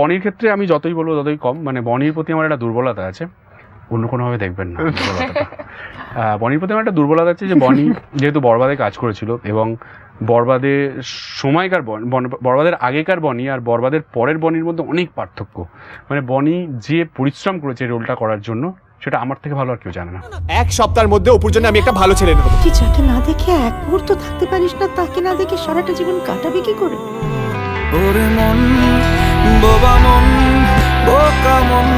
বনির ক্ষেত্রে আমি যতই বলবো ততই কম, মানে বনির প্রতি আমার একটা দুর্বলতা আছে, অন্য কোনোভাবে দেখবেন না দুর্বলতাটা। বনির প্রতি আমার একটা দুর্বলতা আছে যে বনি যেহেতু বরবাদে কাজ করেছিল এবং বরবাদের সময়কার বরবাদের আগেকার বনি আর বরবাদের পরের বনির মধ্যে অনেক পার্থক্য। মানে বনি যে পরিশ্রম করেছে রোলটা করার জন্য সেটা আমার থেকে ভালো আর কেউ জানে না। এক সপ্তাহের মধ্যে অপুর জন্য আমি একটা ভালো ছেলে নেব। তুই যাকে না দেখে এক মুহূর্ত থাকতে পারিস না, তাকে না দেখে সারাটা জীবন কাটাবে কি করে? ওরে মন বোবা মন বোকা মন।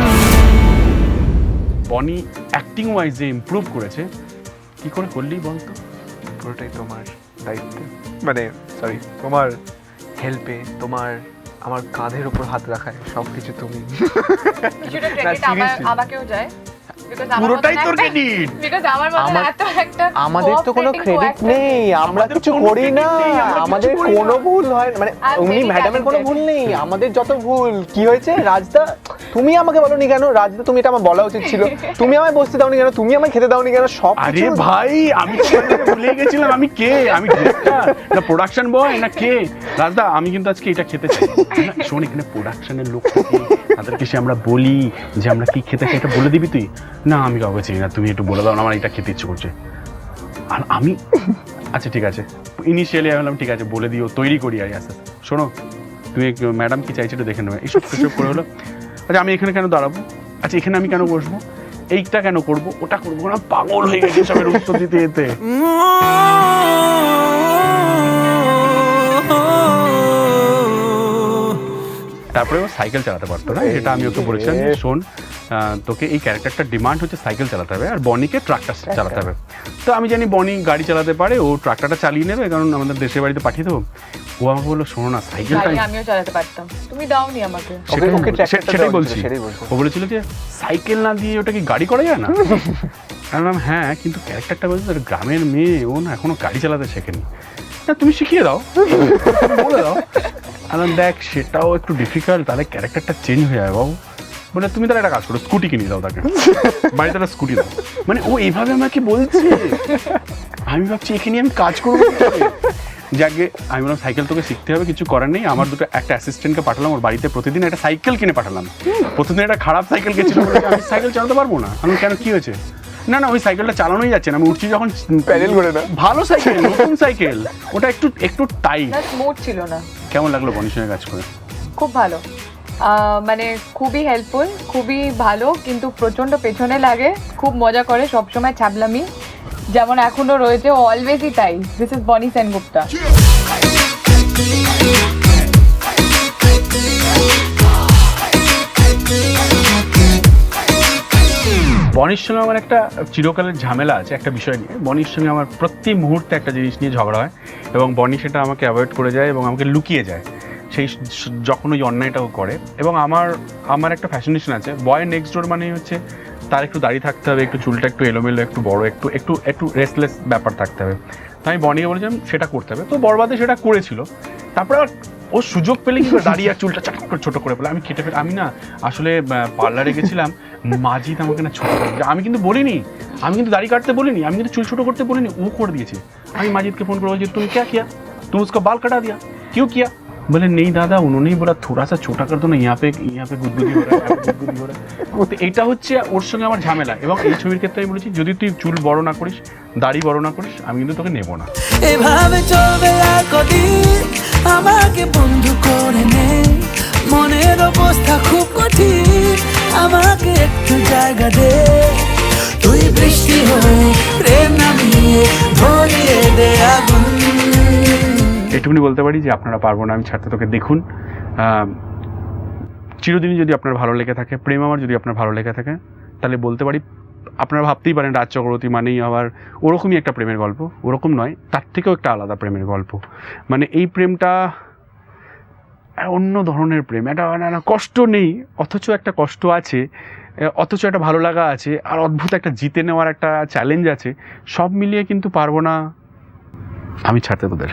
বনি অ্যাক্টিং ওয়াইজ যে ইমপ্রুভ করেছে, কি করে করলি বলতো? পুরোটাই তোমার দায়িত্ব, মানে সরি তোমার হেল্পে, তোমার আমার কাঁধের উপর হাত রাখায় সব কিছু তুমি। কিছুটা ক্রেডিট আমাকেও যায়, পুরোটাই তোর ক্রেডিট। বিকজ আমার মতো এত একটা আমাদের তো কোনো ক্রেডিট নেই, আমরা কিছু করি না, আমাদের কোনো ভুল হয় না, মানে উনি ম্যাডামের কোনো ভুল নেই, আমাদের যত ভুল। কি হয়েছে রাজদা, তুমি আমাকে বলোনি কেন? রাজদা তুমি এটা আমার বলা উচিত ছিল, তুমি আমায় বসতে দাওনি কেন, তুমি আমায় খেতে দাওনি কেন? সব আরে ভাই আমি ভুলে গেছিলাম আমি কে, আমি না প্রোডাকশন বয় না কে। রাজদা আমি কিন্তু আজকে এটা খেতে চাই। শোন এখানে প্রোডাকশনের লোক থাকে, তাদেরকে সে আমরা বলি যে আমরা কি খেতে চাই, এটা বলে দিবি তুই? না আমি কাউকে চিনি না, তুমি একটু বলে দাও না, আমার এটা খেতে ইচ্ছে করছে। আর আমি আচ্ছা ঠিক আছে, ইনিশিয়ালি আমি বললাম ঠিক আছে বলে দিও, তৈরি করি। আর আস্তে আস্তে শোনো তুমি ম্যাডাম কি চাইছে একটু দেখে নেবে, এইসব এসব করে হলো। আচ্ছা আমি এখানে কেন দাঁড়াবো, আচ্ছা এখানে আমি কেন বসবো, এইটা কেন করবো, ওটা করবো না, পাগল হয়ে গেছে সবের উত্তর দিতে দিতে। তারপরে ও সাইকেল চালাতে পারতো না, যেটা আমি ওকে বলেছিলাম যে শোন তোকে এই ক্যারেক্টারটার ডিমান্ড হচ্ছে সাইকেল চালাতে হবে আর বনিকে ট্রাক্টর চালাতে হবে। তো আমি জানি বনি গাড়ি চালাতে পারে, ও ট্রাক্টরটা চালিয়ে নেবে, কারণ আমাদের দেশের বাড়িতে পাঠিয়ে দেবো। ও আমাকে বললো শোনো না সাইকেলটা আমিও চালাতে পারতাম, তুমি দাওনি আমাকে। সেটাই বলছি, ও বলেছিল যে সাইকেল না দিয়ে ওটা কি গাড়ি করা যায় না? আমি বললাম হ্যাঁ, কিন্তু ক্যারেক্টারটা বলছে গ্রামের মেয়ে, ও না এখনো গাড়ি চালাতে শেখেনি। না তুমি শিখিয়ে দাও, বলে দাও। আমি দেখ সেটাও একটু ডিফিকাল্ট, তাহলে ক্যারেক্টারটা চেঞ্জ হয়ে যাবে বাবু। বলে তুমি তাহলে একটা কাজ করো, স্কুটি কিনে দাও তাকে, বাড়িতে একটা স্কুটি দাও। মানে ও এইভাবে আমাকে বলছে, আমি ভাবছি এখানে আমি কাজ করবো। যাকে আমি বললাম সাইকেল তোকে শিখতে হবে, কিছু করার নেই। আমার একটা অ্যাসিস্ট্যান্টকে পাঠালাম ওর বাড়িতে, প্রতিদিন একটা সাইকেল কিনে পাঠালাম। প্রতিদিন একটা খারাপ সাইকেল গেছিল, আমি সাইকেল চালাতে পারবো না। আমি কেন কি হয়েছে? না না ওই সাইকেলটা চালানোই যাচ্ছে না, আমি উঠছি যখন প্যাডেল করে না। ভালো সাইকেল, নতুন সাইকেল, ওটা একটু টাইট। স্মুথ ছিল না। কেমন লাগলো বনির সঙ্গে কাজ করে? খুব ভালো, মানে খুবই হেল্পফুল, খুবই ভালো, কিন্তু প্রচন্ড পেছনে লাগে, খুব মজা করে, সবসময় ছ্যাবলামি যেমন এখনো রয়েছে, অলওয়েজই তাই। দিস ইজ বনি সেনগুপ্তা। বনির সঙ্গে আমার একটা চিরকালের ঝামেলা আছে একটা বিষয় নিয়ে। বনির সঙ্গে আমার প্রতি মুহূর্তে একটা জিনিস নিয়ে ঝগড়া হয় এবং বনি সেটা আমাকে অ্যাভয়েড করে যায় এবং আমাকে লুকিয়ে যায় সেই যখন ওই অন্যায়টাও করে। এবং আমার একটা ফ্যাশনেশন আছে, বয় নেক্সট ডোর মানে হচ্ছে তার একটু দাড়ি থাকতে হবে, একটু চুলটা একটু এলোমেলো, একটু বড়, একটু রেস্টলেস ব্যাপার থাকতে হবে। তো আমি বনিকে বলেছিলাম সেটা করতে হবে, তো বরবাদে সেটা করেছিল। তারপর ও সুযোগ পেলে কি করে দাড়ি আর চুলটা চাট করে ছোটো করে বলে আমি কেটে ফেলে। আমি না আসলে পার্লারে গেছিলাম, মাজিদ আমাকে না ছোটো করে, আমি কিন্তু বলিনি, আমি কিন্তু দাড়ি কাটতে বলিনি, আমি কিন্তু চুল ছোটো করতে বলিনি, ও করে দিয়েছে। আমি মাজিদকে ফোন করে বলছি তুমি क्या किया, तुम उसका बाल कटा दिया, क्यों किया? बोले नहीं दादा उन्होंने ही बोला थोड़ा सा छोटा कर दो ना, यहाँ पे गुदगुदी हो रहा है, गुदगुदी हो रहा है। তো এটা হচ্ছে ওর সঙ্গে আমার ঝামেলা। এবং এই ছবির ক্ষেত্রে আমি বলেছি যদি তুই চুল বড় না করিস, দাড়ি বড় না করিস, আমি কিন্তু তোকে নেবো না। এভাবে চলবে আর কদিন, আমাকে বন্ধু করে নে, মনের অবস্থা খুব কঠিন, আমাকে একটু জায়গা দে, তুই বৃষ্টি হয়ে প্রেম নামিয়ে ধরিয়ে দে আগুন। এটুকুনি বলতে পারি যে আপনারা পারবো না আমি ছাড়তে তোকে দেখুন। চিরদিনই যদি আপনার ভালো লেগে থাকে, প্রেম আমার যদি আপনার ভালো লেগে থাকে, তাহলে বলতে পারি আপনারা ভাবতেই পারেন রাজ চক্রবর্তী মানেই আবার ওরকমই একটা প্রেমের গল্প, ওরকম নয়, তার থেকেও একটা আলাদা প্রেমের গল্প। মানে এই প্রেমটা অন্য ধরনের প্রেম, এটা কষ্ট নেই অথচ একটা কষ্ট আছে, অথচ একটা ভালো লাগা আছে, আর অদ্ভুত একটা জিতে নেওয়ার একটা চ্যালেঞ্জ আছে। সব মিলিয়ে কিন্তু পারবো না আমি ছাড়তে তোদের।